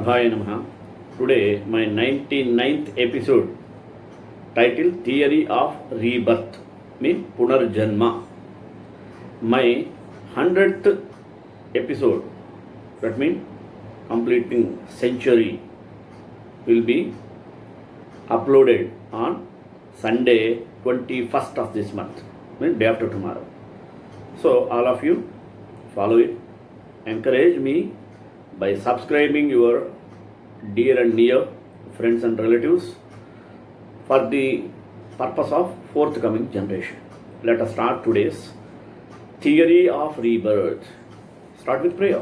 Prabhaya Namaha. Today, my 99th episode, titled Theory of Rebirth, means Punarjanma. My 100th episode, that means completing century, will be uploaded on Sunday, 21st of this month, means day after tomorrow. So, all of you follow it, encourage me by subscribing your dear and near friends and relatives for the purpose of forthcoming generation. Let us start today's theory of rebirth. Start with prayer.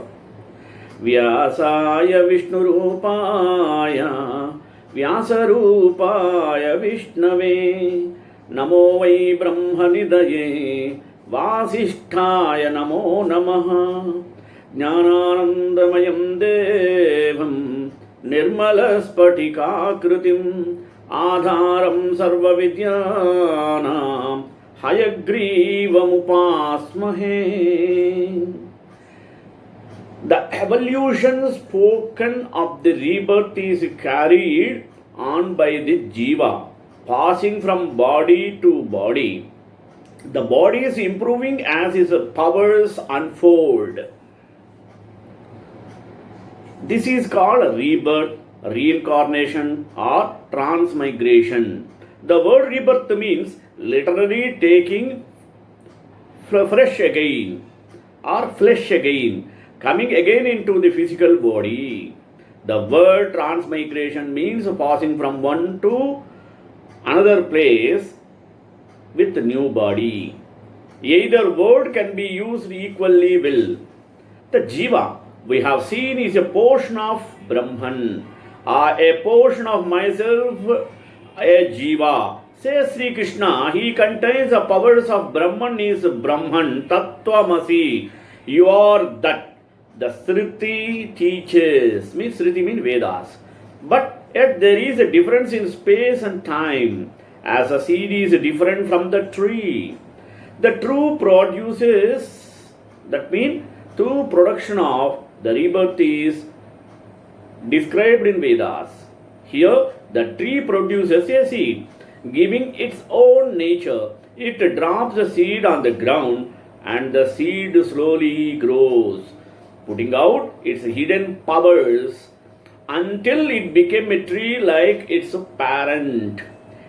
Vyasaya Vishnurupaya Vyasarupaya Vishnave Namo Vai Brahmanidaye Vasisthaya Namo Namaha Jnananandamaya Devam Nirmalaspatikakritim Adharam Sarvavidyanam Hayagrivam The evolution spoken of the rebirth is carried on by the jiva, passing from body to body. The body is improving as his powers unfold. This is called rebirth, reincarnation, or transmigration. The word rebirth means literally taking fresh again or flesh again, coming again into the physical body. The word transmigration means passing from one to another place with new body. Either word can be used equally well. The jiva we have seen is a portion of Brahman, a portion of myself, a jiva. Says Sri Krishna, he contains the powers of Brahman is Brahman, Tattvamasi. You are that. The Sriti teaches, means Sriti means Vedas. But yet there is a difference in space and time, as a seed is different from the tree. The true produces, that means true production of the rebirth is described in Vedas. Here, the tree produces a seed, giving its own nature. It drops the seed on the ground and the seed slowly grows, putting out its hidden powers until it became a tree like its parent.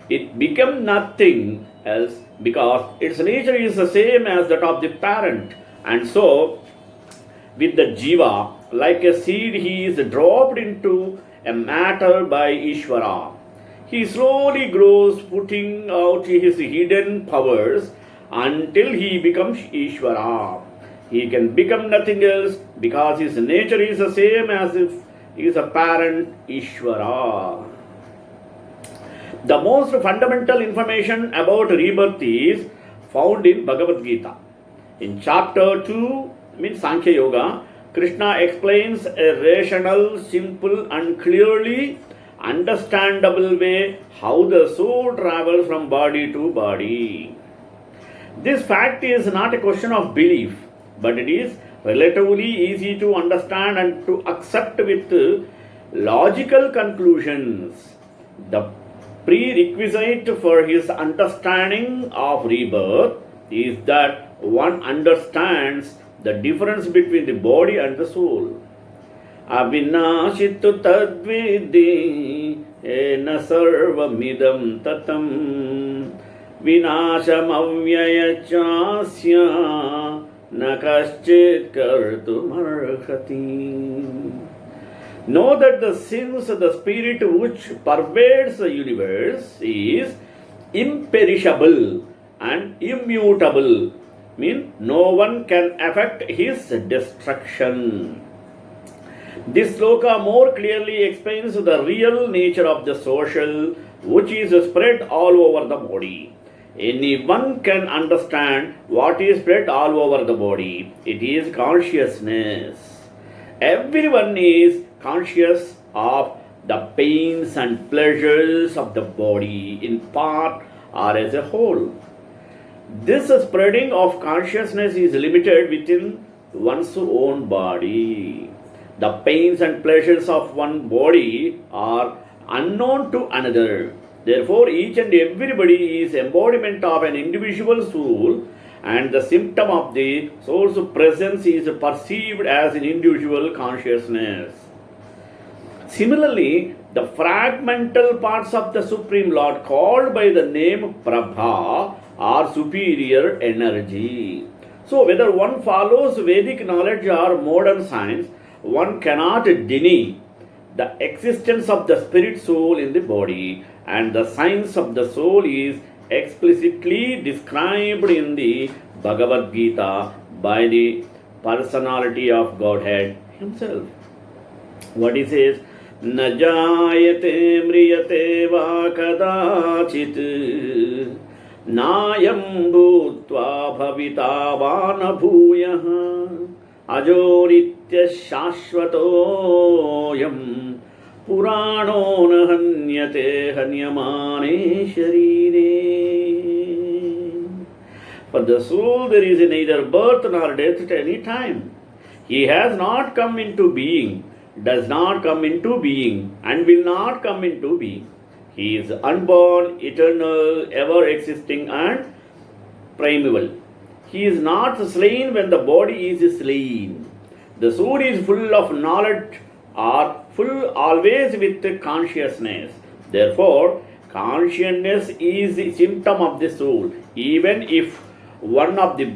It became nothing else because its nature is the same as that of the parent. And so, with the jiva, like a seed, he is dropped into a matter by Ishvara. He slowly grows, putting out his hidden powers until he becomes Ishvara. He can become nothing else because his nature is the same as if he is a parent Ishvara. The most fundamental information about rebirth is found in Bhagavad Gita. In chapter 2, means Sankhya Yoga, Krishna explains a rational, simple and clearly understandable way how the soul travels from body to body. This fact is not a question of belief, but it is relatively easy to understand and to accept with logical conclusions. The prerequisite for his understanding of rebirth is that one understands the difference between the body and the soul. Avinashitu tadvidi ena sarvamidam tatam vinasham avyayachasya nakaschit kartumarhati. Know that the since the spirit which pervades the universe is imperishable and immutable, means no one can affect his destruction. This sloka more clearly explains the real nature of the social which is spread all over the body. Anyone can understand what is spread all over the body. It is consciousness. Everyone is conscious of the pains and pleasures of the body in part or as a whole. This spreading of consciousness is limited within one's own body. The pains and pleasures of one body are unknown to another. Therefore, each and everybody is embodiment of an individual soul, and the symptom of the soul's presence is perceived as an individual consciousness. Similarly, the fragmental parts of the Supreme Lord, called by the name Prabha, are superior energy. So, whether one follows Vedic knowledge or modern science, one cannot deny the existence of the spirit soul in the body, and the science of the soul is explicitly described in the Bhagavad Gita by the personality of Godhead himself. What he says, न जायते म्रियते वा कदाचित् नायं भूत्वा भविता वा न भूयः अजो नित्यः शाश्वतोऽयं पुराणो न हन्यते हन्यमाने शरीरे. For the soul there is neither birth nor death at any time. He has not come into being, does not come into being, and will not come into being. He is unborn, eternal, ever existing, and primeval. He is not slain when the body is slain. The soul is full of knowledge, or full always with consciousness. Therefore, consciousness is the symptom of the soul. Even if one of the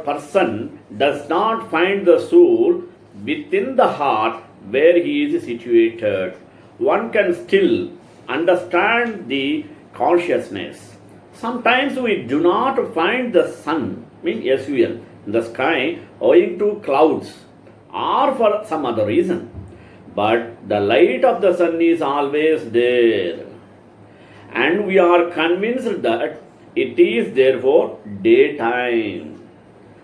person does not find the soul within the heart where he is situated, one can still understand the consciousness. Sometimes we do not find the sun, SUN, in the sky owing to clouds or for some other reason. But the light of the sun is always there. And we are convinced that it is therefore daytime.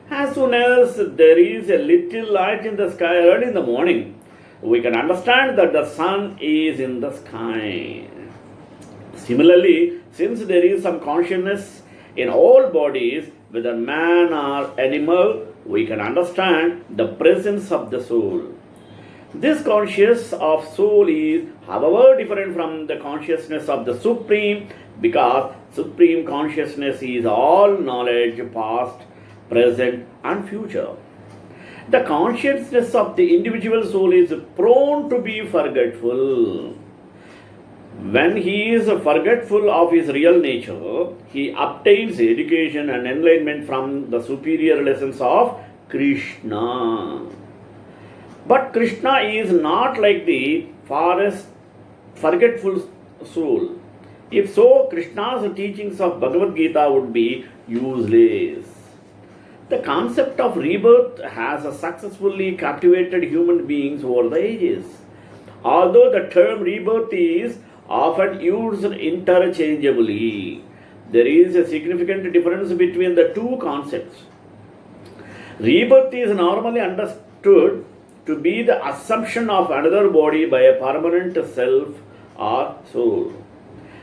As soon as there is a little light in the sky early in the morning, we can understand that the sun is in the sky. Similarly, since there is some consciousness in all bodies, whether man or animal, we can understand the presence of the soul. This consciousness of soul is, however, different from the consciousness of the Supreme, because Supreme Consciousness is all knowledge, past, present, and future. The consciousness of the individual soul is prone to be forgetful. When he is forgetful of his real nature, he obtains education and enlightenment from the superior lessons of Krishna. But Krishna is not like the forgetful soul. If so, Krishna's teachings of Bhagavad Gita would be useless. The concept of rebirth has successfully captivated human beings over the ages. Although the term rebirth is often used interchangeably, there is a significant difference between the two concepts. Rebirth is normally understood to be the assumption of another body by a permanent self or soul.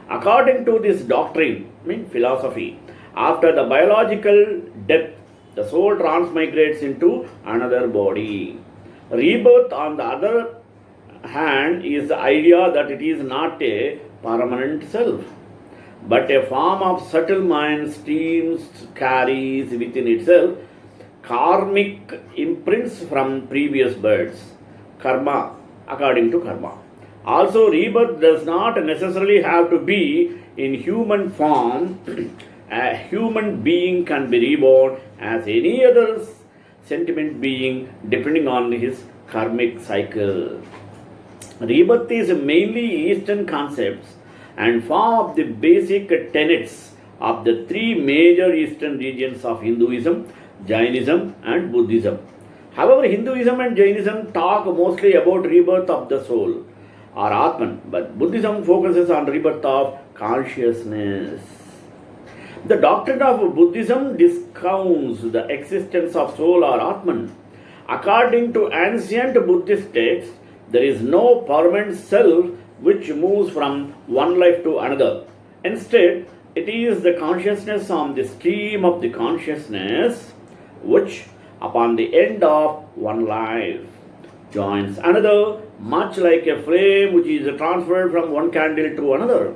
According to this doctrine, philosophy, after the biological death, the soul transmigrates into another body. Rebirth, on the other hand, is the idea that it is not a permanent self, but a form of subtle mind streams carries within itself karmic imprints from previous births, karma, according to karma. Also, rebirth does not necessarily have to be in human form. A human being can be reborn as any other sentient being depending on his karmic cycle. Rebirth is mainly Eastern concepts and form of the basic tenets of the three major Eastern regions of Hinduism, Jainism and Buddhism. However, Hinduism and Jainism talk mostly about rebirth of the soul or Atman, but Buddhism focuses on rebirth of consciousness. The doctrine of Buddhism discounts the existence of soul or Atman. According to ancient Buddhist texts, there is no permanent self which moves from one life to another. Instead, it is the consciousness on the stream of the consciousness which, upon the end of one life, joins another, much like a flame which is transferred from one candle to another.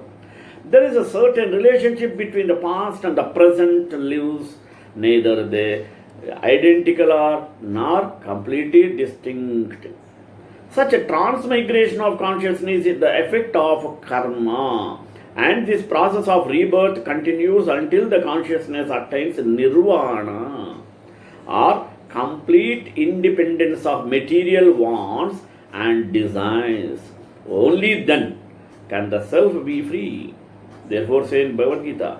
There is a certain relationship between the past and the present lives, neither they identical or nor completely distinct. Such a transmigration of consciousness is the effect of karma, and this process of rebirth continues until the consciousness attains nirvana or complete independence of material wants and desires. Only then can the self be free. Therefore, says in Bhagavad Gita,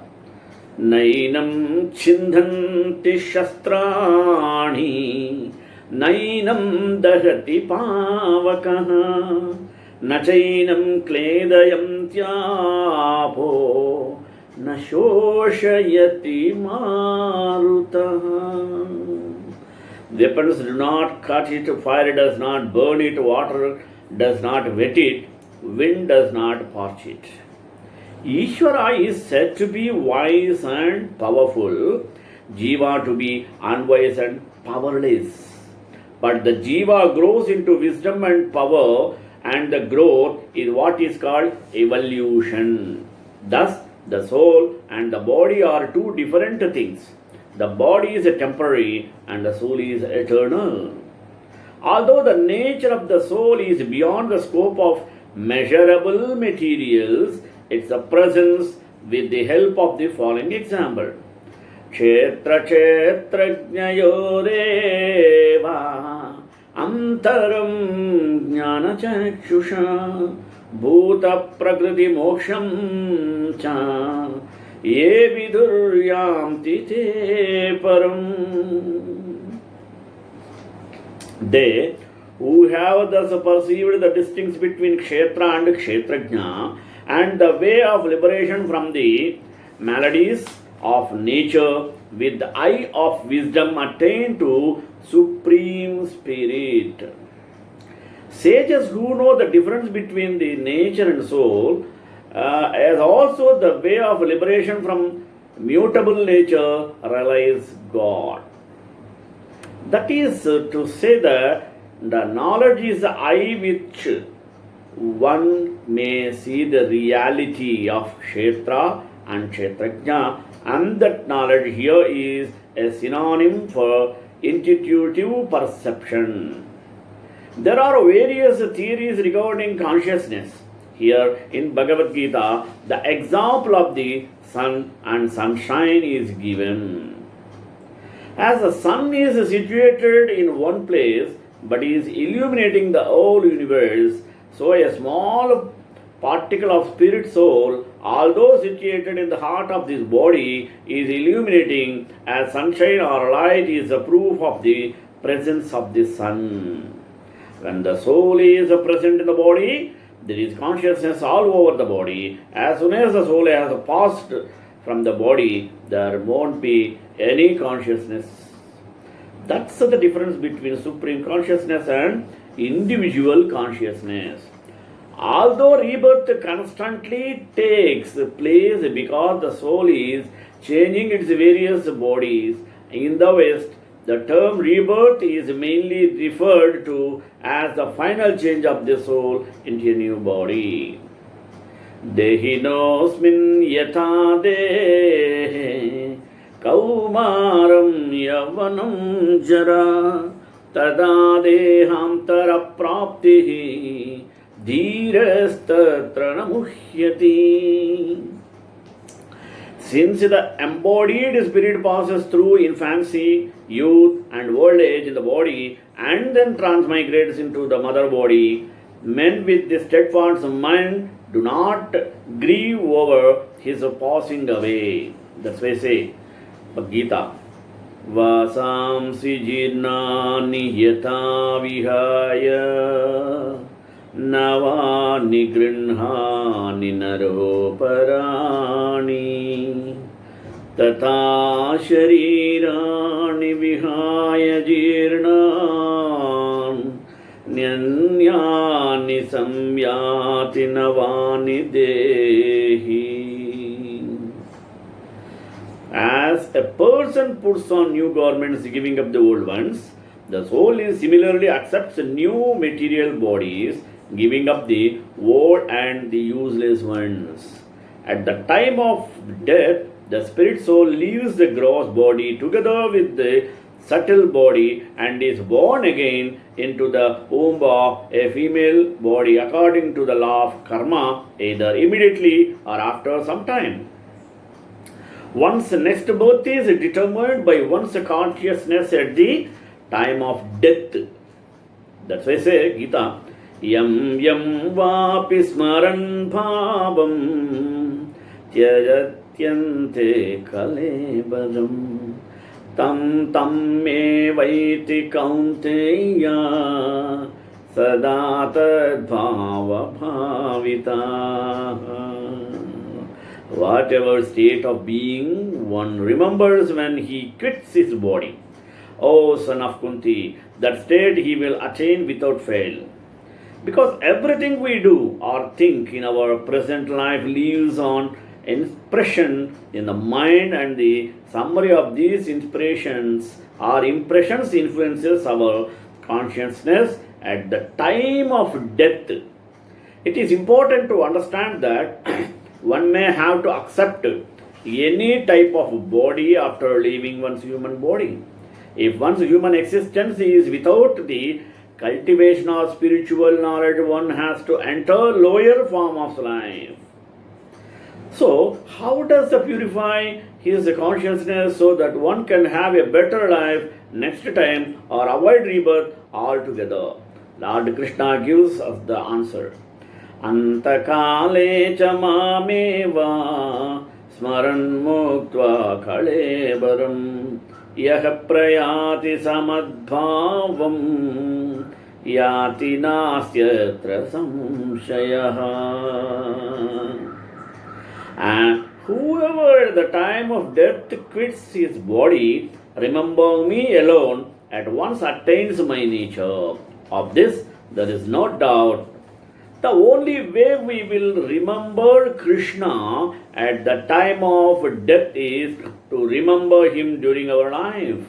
Nainam chindhanti shastrani, Nainam dahati pavakaha, Nachainam kledayam tyapo, Nashoshayati marutaha. Weapons do not cut it, fire does not burn it, water does not wet it, wind does not parch it. Ishvara is said to be wise and powerful, Jiva to be unwise and powerless. But the Jiva grows into wisdom and power, and the growth is what is called evolution. Thus, the soul and the body are two different things. The body is temporary and the soul is eternal. Although the nature of the soul is beyond the scope of measurable materials, its presence with the help of the following example. Kshetra kshetragnyayoreva antaram jnana chakshusha bhuta prakriti moksham cha ye viduryanti te param. They who have thus perceived the distinction between kshetra and kshetrajna and the way of liberation from the maladies of nature with the eye of wisdom attain to supreme spirit. Sages who know the difference between the nature and soul as also the way of liberation from mutable nature realize God. That is to say that the knowledge is the eye which one may see the reality of Kshetra and Kshetrajna, and that knowledge here is a synonym for intuitive perception. There are various theories regarding consciousness. Here in Bhagavad Gita, the example of the sun and sunshine is given. As the sun is situated in one place but is illuminating the whole universe, so a small particle of spirit soul, although situated in the heart of this body, is illuminating as sunshine or light is a proof of the presence of the sun. When the soul is present in the body, there is consciousness all over the body. As soon as the soul has passed from the body, there won't be any consciousness. That's the difference between supreme consciousness and individual consciousness. Although rebirth constantly takes place because the soul is changing its various bodies, in the West, the term rebirth is mainly referred to as the final change of the soul into a new body. Dehinosmin yatha dehe kaumaram yavanam jara tada dehamtara praptihi dhirastatra namuhyati. Since the embodied spirit passes through infancy, youth, and old age in the body and then transmigrates into the mother body, men with the steadfast mind do not grieve over his passing away. That's why I say, Bhagavad Gita, Vasamsi jirnani yata vihaya Navani grinhani naroparani Tata sharirani vihaya jirnan Nyanyani samyati navani dehi. As a person puts on new garments, giving up the old ones, The soul is similarly accepts new material bodies, giving up the old and the useless ones. At the time of death, the spirit soul leaves the gross body together with the subtle body and is born again into the womb of a female body according to the law of karma, either immediately or after some time. One's next birth is determined by one's consciousness at the time of death. That's why I say Gita, Yam Yam Vapi Smaran Bhavam Tyajatyante Kalebaram Tam Tam Me Vaiti Kaunteya Sadata Bhava Bhavita. Whatever state of being one remembers when he quits his body. O son of Kunti, that state he will attain without fail. Because everything we do or think in our present life leaves on impression in the mind, and the summary of these inspirations or impressions influences our consciousness at the time of death. It is important to understand that one may have to accept any type of body after leaving one's human body. If one's human existence is without the cultivation of spiritual knowledge, one has to enter lower form of life. So, how does the purify his consciousness so that one can have a better life next time or avoid rebirth altogether? Lord Krishna gives us the answer. Antakale cha mameva smaran muktva kalebaram yaha prayati samadbhavam yati nastyatra samshayaha. And whoever at the time of death quits his body, remembering me alone, at once attains my nature. Of this there is no doubt. The only way we will remember Krishna at the time of death is to remember him during our life.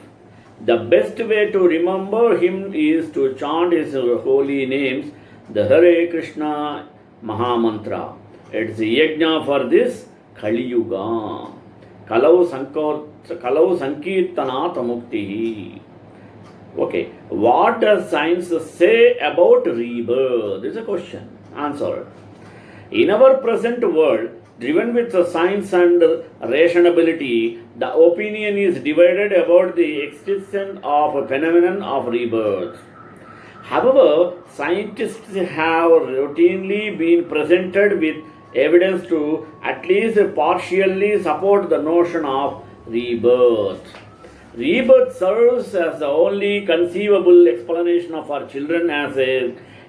The best way to remember him is to chant his holy names, the Hare Krishna Mahamantra. It's a yajna for this Kali Yuga. Kalau Sankirtanat Mukti. Okay, what does science say about rebirth? This is a question. Answer. In our present world, driven with science and rationality, the opinion is divided about the existence of a phenomenon of rebirth. However, scientists have routinely been presented with evidence to at least partially support the notion of rebirth. Rebirth serves as the only conceivable explanation of our children as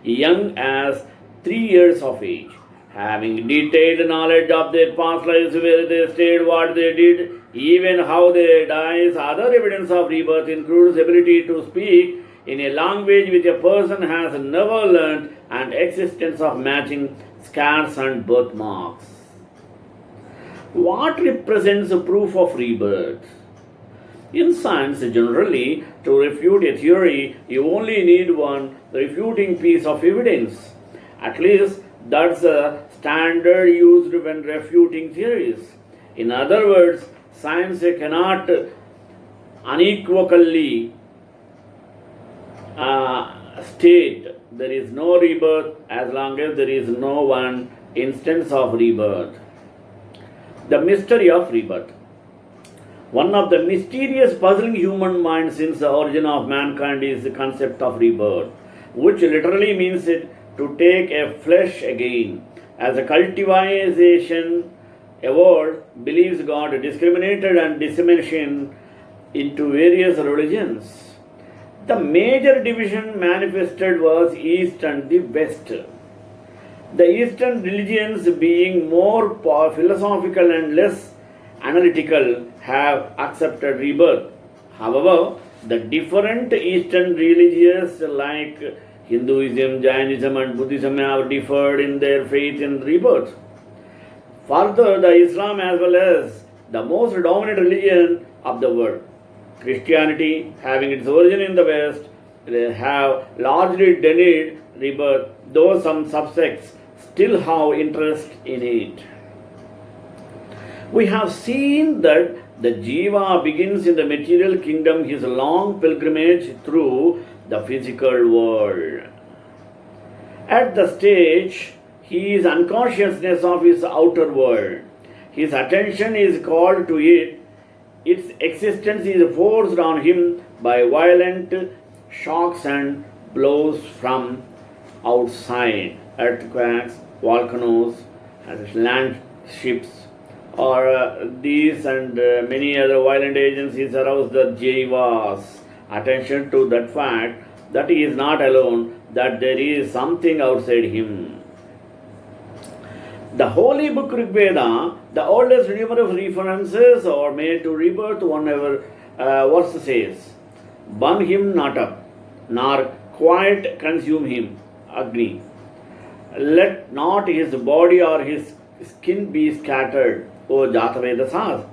young as 3 years of age. Having detailed knowledge of their past lives, where they stayed, what they did, even how they died, other evidence of rebirth includes ability to speak in a language which a person has never learned and existence of matching scars and birthmarks. What represents a proof of rebirth? In science, generally, to refute a theory, you only need one refuting piece of evidence. At least that's a standard used when refuting theories. In other words, science cannot unequivocally state there is no rebirth as long as there is no one instance of rebirth. The mystery of rebirth. One of the mysterious puzzling human mind since the origin of mankind is the concept of rebirth, which literally means it to take a flesh again. As a cultivation evolved, beliefs got discriminated and dissemination into various religions. The major division manifested was East and the West. The Eastern religions, being more philosophical and less analytical, have accepted rebirth. However, the different Eastern religions like Hinduism, Jainism and Buddhism have differed in their faith in rebirth. Further, the Islam as well as the most dominant religion of the world, Christianity, having its origin in the West, have largely denied rebirth, though some subsects still have interest in it. We have seen that the Jiva begins in the material kingdom his long pilgrimage through the physical world. At the stage, he is unconsciousness of his outer world. His attention is called to it. Its existence is forced on him by violent shocks and blows from outside, earthquakes, volcanoes, landships, or these and many other violent agencies arouse the Jiva's attention to that fact that he is not alone, that there is something outside him. The holy book Rig Veda, the oldest numerous references are made to rebirth. One ever verse says, "Burn him not up, nor quite consume him, Agni. Let not his body or his skin be scattered, O Jatavedasas.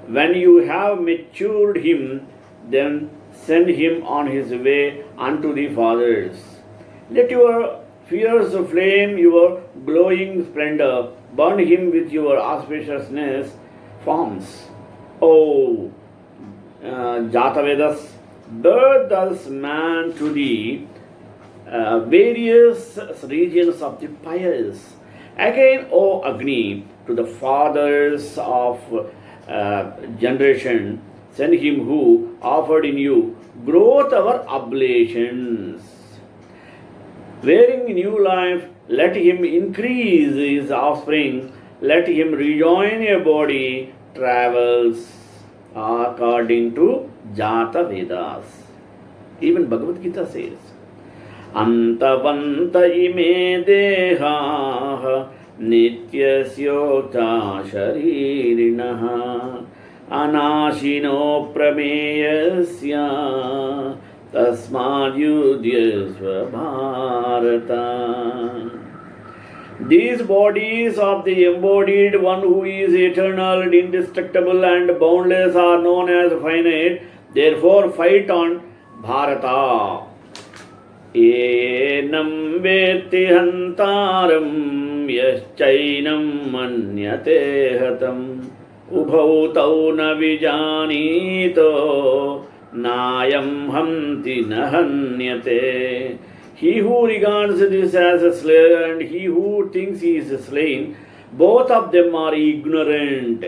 When you have matured him, then send him on his way unto the fathers. Let your fierce flame, your glowing splendor, burn him with your auspiciousness forms. O Jatavedas, birth thus man to the various regions of the pious. Again, O Agni, to the fathers of generation, send him who offered in you growth our oblations. Wearing new life, let him increase his offspring, let him rejoin a body, travels according to Jata Vedas. Even Bhagavad Gita says, Antavanta ime deha nityasyoktha sharirinaha anashino prameyasya tasmad yudhyasva bharata. These bodies of the embodied one who is eternal, indestructible and boundless are known as finite, therefore fight on Bharata. Enam veti hantaram yaschainam manyate hatam ubhau tau na vijanito nayam hamti nahanyate. He who regards this as a slayer and he who thinks he is slain, both of them are ignorant.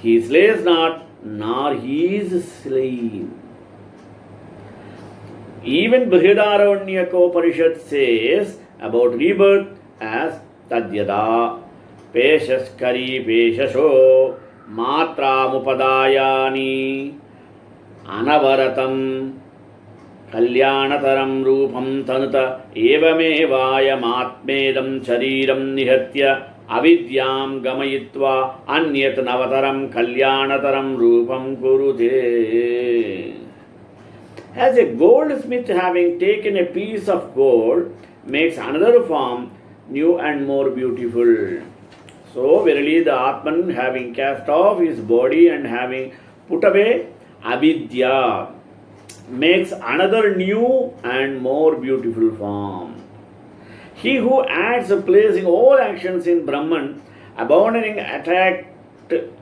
He slays not, nor he is slain. Even Brihadaranyaka Upanishad says about rebirth as Tadyada Peshaskari Peshasho Matramupadayani Anavaratam Kalyanataram Rupam Tanuta Evamevayam Atmedam Shariram Nihatya Avidyam Gamayitva Anyat Navataram Kalyanataram Rupam Kurute. As a goldsmith having taken a piece of gold makes another form new and more beautiful, so verily the Atman having cast off his body and having put away avidya makes another new and more beautiful form. He who adds placing all actions in Brahman, abandoning attractment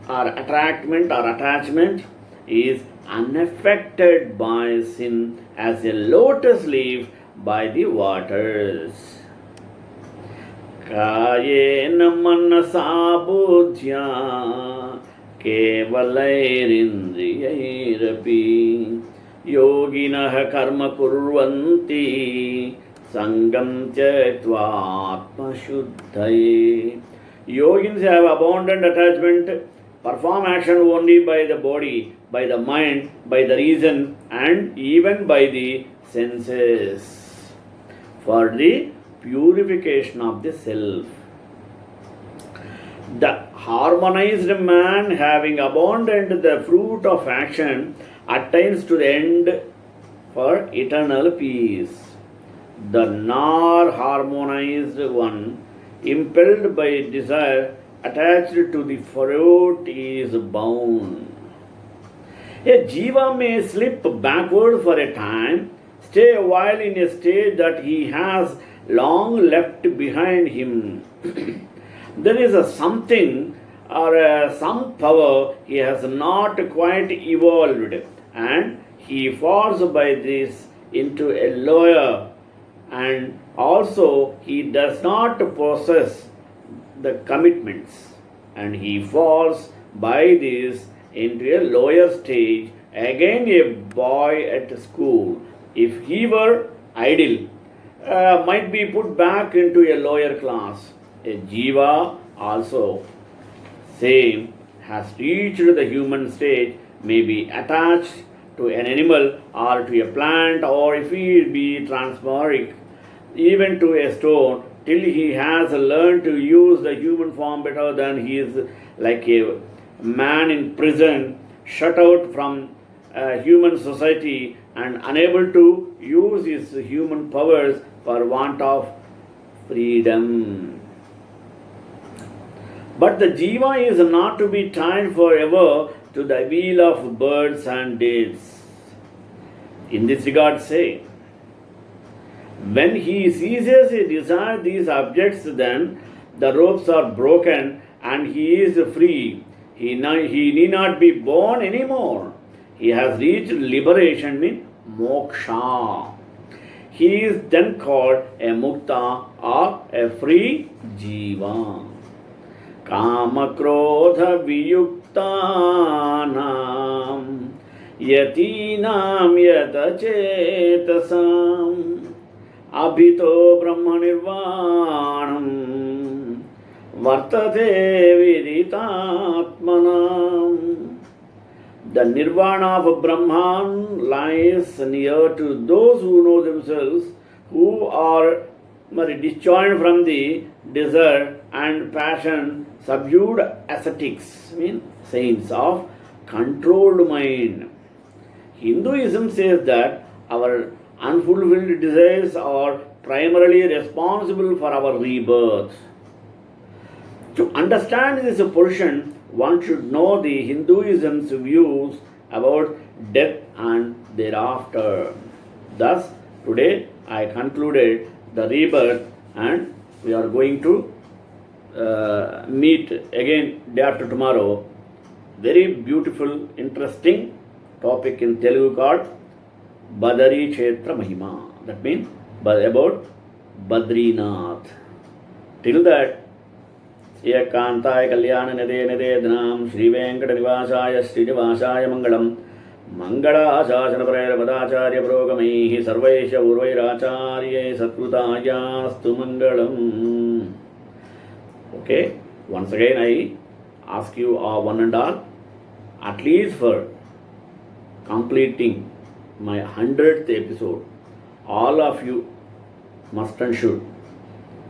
or attachment, is unaffected by sin as a lotus leaf by the waters. Kayena manasa buddhya kevalairindriyairapi yoginah karma kurvanti sangam tyaktva atma shuddhaye. Yogins have abandoned attachment, perform action only by the body, by the mind, by the reason, and even by the senses, for the purification of the self. The harmonized man, having abandoned the fruit of action, attains to the end for eternal peace. The non-harmonized one, impelled by desire, attached to the fruit, is bound. A jiva may slip backward for a time, stay a while in a stage that he has long left behind him. There is a something or some power he has not quite evolved, and he falls by this into a lower, and also he does not possess the commitments, and he falls by this into a lower stage, again a boy at school. If he were idle, might be put back into a lower class. A jiva also same has reached the human stage, may be attached to an animal or to a plant, or if he be transmoric, even to a stone, till he has learned to use the human form better than he is, like a man in prison, shut out from human society and unable to use his human powers for want of freedom. But the jiva is not to be tied forever to the wheel of birds and dates. In this regard, say, when he ceases to desire these objects, then the ropes are broken and he is free. He need not be born anymore. He has reached liberation in moksha. He is then called a mukta or a free jiva. Kama krodha viyuktanam yatinam yatachetasam abhito brahma nirvanam vartate viditatmanam. The nirvana of Brahman lies near to those who know themselves, who are disjoined from the desire and passion, subdued ascetics, saints of controlled mind. Hinduism says that our unfulfilled desires are primarily responsible for our rebirth. To understand this portion, one should know the Hinduism's views about death and thereafter. Thus, today I concluded the rebirth, and we are going to meet again day after tomorrow. Very beautiful, interesting topic in Telugu called Badari Kshetra Mahima. That means about Badrinath. Till that, Ekantāya Kalyāna Nade Nade Dhanam Shri Venkata Nivāsāya Srinivāsāya Mangalam Mangala Prayara Padacharya Progamaihi Sarvaisha Urvairacharya Satkrutāyastu Mangalam. Okay, once again I ask you one and all, at least for completing my 100th episode, all of you must and should